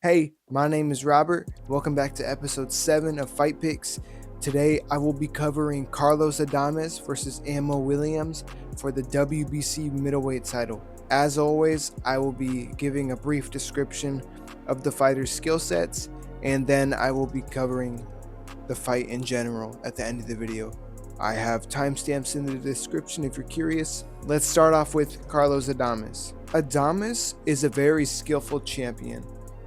Hey, my name is Robert. Welcome back to episode 7 of Fight Pics. Today I will be covering Carlos Adames versus Ammo Williams for the WBC middleweight title. As always, I will be giving a brief description of the fighters' skill sets, and then I will be covering the fight in general at the end of the video. I have timestamps in the description if you're curious. Let's start off with Carlos Adames. Adames is a very skillful champion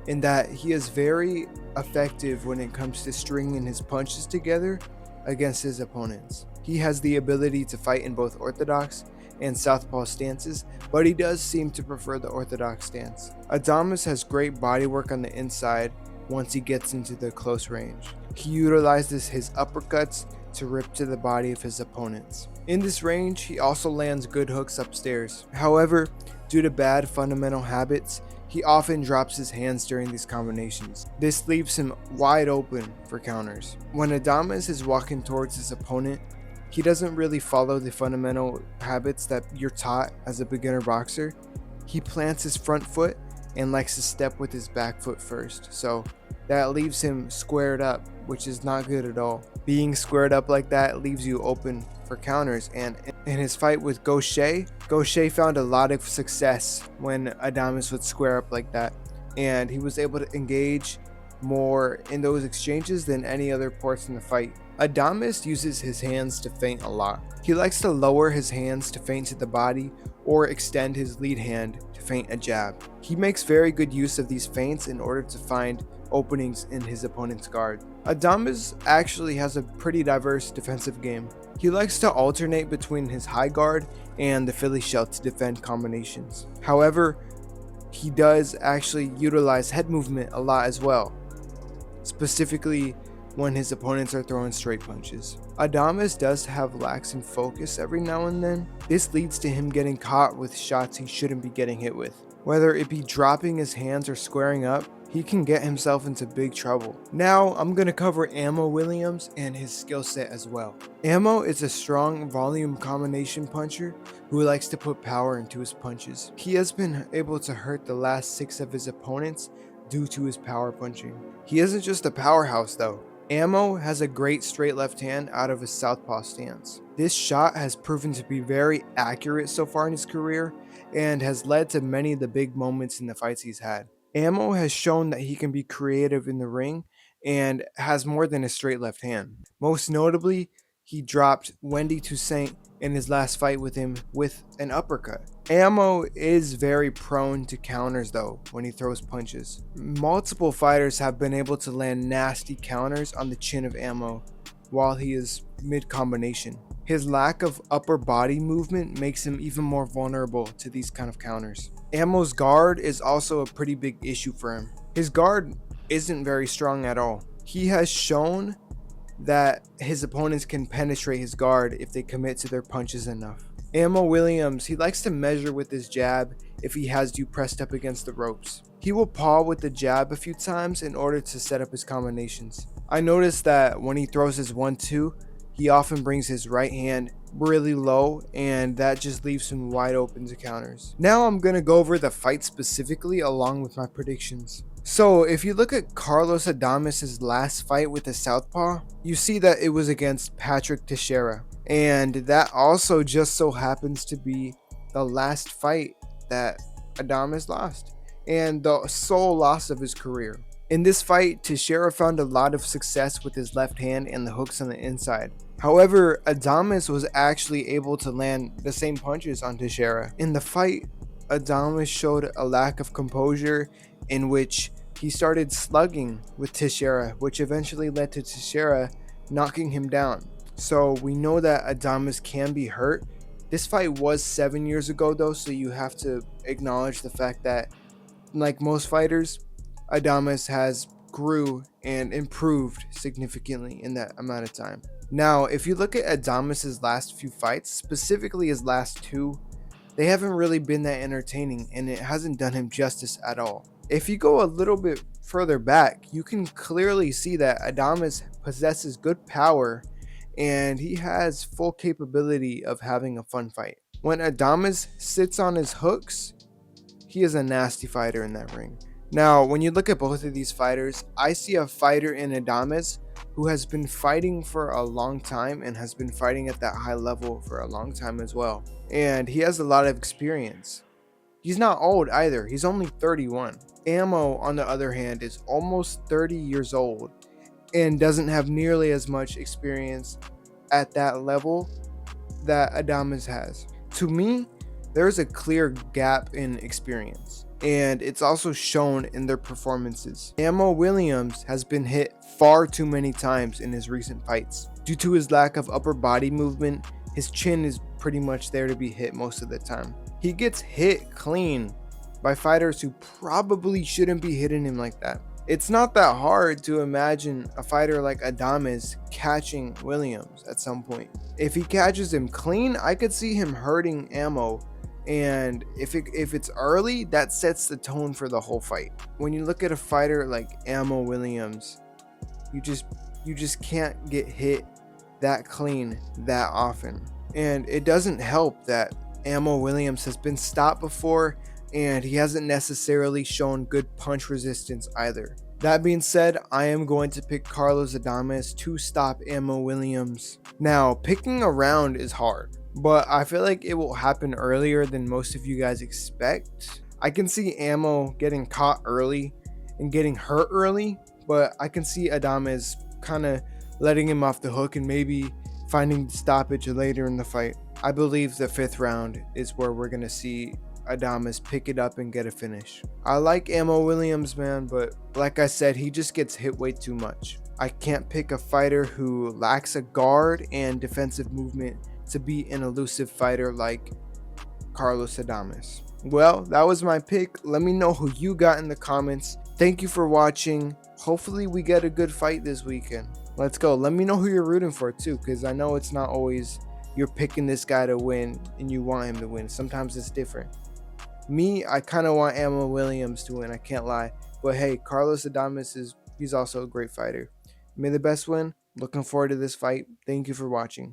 in that he is very effective when it comes to stringing his punches together against his opponents. He has the ability to fight in both orthodox and southpaw stances, but he does seem to prefer the orthodox stance. Adames has great body work on the inside once he gets into the close range. He utilizes his uppercuts to rip to the body of his opponents. In this range, he also lands good hooks upstairs. However, due to bad fundamental habits, he often drops his hands during these combinations. This leaves him wide open for counters. When Adames is walking towards his opponent, he doesn't really follow the fundamental habits that you're taught as a beginner boxer. He plants his front foot and likes to step with his back foot first, so that leaves him squared up, which is not good at all. Being squared up like that leaves you open for counters, and in his fight with Gaucher found a lot of success when Adames would square up like that, and he was able to engage more in those exchanges than any other parts in the fight. Adames uses his hands to feint a lot. He likes to lower his hands to feint to the body or extend his lead hand to feint a jab. He makes very good use of these feints in order to find openings in his opponent's guard. Adames actually has a pretty diverse defensive game. He likes to alternate between his high guard and the Philly shell to defend combinations. However, he does actually utilize head movement a lot as well, specifically when his opponents are throwing straight punches. Adames does have lax in focus every now and then. This leads to him getting caught with shots he shouldn't be getting hit with. Whether it be dropping his hands or squaring up, he can get himself into big trouble. Now I'm going to cover Ammo Williams and his skill set as well. Ammo is a strong volume combination puncher who likes to put power into his punches. He has been able to hurt the last 6 of his opponents due to his power punching. He isn't just a powerhouse though. Ammo has a great straight left hand out of his southpaw stance. This shot has proven to be very accurate so far in his career and has led to many of the big moments in the fights he's had. Ammo has shown that he can be creative in the ring and has more than a straight left hand. Most notably, he dropped Wendy Toussaint in his last fight with him with an uppercut. Ammo is very prone to counters though when he throws punches. Multiple fighters have been able to land nasty counters on the chin of Ammo while he is mid-combination. His lack of upper body movement makes him even more vulnerable to these kind of counters. Ammo's guard is also a pretty big issue for him. His guard isn't very strong at all. He has shown that his opponents can penetrate his guard if they commit to their punches enough. Ammo Williams, he likes to measure with his jab if he has you pressed up against the ropes. He will paw with the jab a few times in order to set up his combinations. I noticed that when he throws his 1-2, he often brings his right hand really low, and that just leaves him wide open to counters. Now I'm going to go over the fight specifically along with my predictions. So if you look at Carlos Adames' last fight with the southpaw, you see that it was against Patrick Teixeira, and that also just so happens to be the last fight that Adames lost and the sole loss of his career. In this fight, Teixeira found a lot of success with his left hand and the hooks on the inside. However, Adames was actually able to land the same punches on Teixeira. In the fight, Adames showed a lack of composure in which he started slugging with Teixeira, which eventually led to Teixeira knocking him down. So we know that Adames can be hurt. This fight was 7 years ago though, so you have to acknowledge the fact that, like most fighters, Adames has grew and improved significantly in that amount of time. Now, if you look at Adames' last few fights, specifically his last 2, they haven't really been that entertaining, and it hasn't done him justice at all. If you go a little bit further back, you can clearly see that Adames possesses good power and he has full capability of having a fun fight. When Adames sits on his hooks, he is a nasty fighter in that ring. Now, when you look at both of these fighters, I see a fighter in Adames who has been fighting for a long time and has been fighting at that high level for a long time as well. And he has a lot of experience. He's not old either, he's only 31. Ammo, on the other hand, is almost 30 years old and doesn't have nearly as much experience at that level that Adames has. To me, there's a clear gap in experience, and it's also shown in their performances. Ammo Williams has been hit far too many times in his recent fights. Due to his lack of upper body movement, his chin is pretty much there to be hit most of the time. He gets hit clean by fighters who probably shouldn't be hitting him like that. It's not that hard to imagine a fighter like Adames catching Williams at some point. If he catches him clean, I could see him hurting Ammo, and if it's early, that sets the tone for the whole fight. When you look at a fighter like Ammo Williams, you just can't get hit that clean that often. And it doesn't help that Ammo Williams has been stopped before, and he hasn't necessarily shown good punch resistance either. That being said, I am going to pick Carlos Adames to stop Ammo Williams. Now, picking a round is hard, but I feel like it will happen earlier than most of you guys expect. I can see Ammo getting caught early and getting hurt early, but I can see Adames kind of letting him off the hook and maybe finding stoppage later in the fight. I believe the 5th round is where we're going to see Adames pick it up and get a finish. I like Ammo Williams, man, but like I said, he just gets hit way too much. I can't pick a fighter who lacks a guard and defensive movement to be an elusive fighter like Carlos Adames. Well, that was my pick. Let me know who you got in the comments. Thank you for watching. Hopefully we get a good fight this weekend. Let's go. Let me know who you're rooting for too, because I know it's not always you're picking this guy to win and you want him to win. Sometimes it's different. Me, I kind of want Ammo Williams to win, I can't lie. But hey, Carlos Adames he's also a great fighter. May the best win. Looking forward to this fight. Thank you for watching.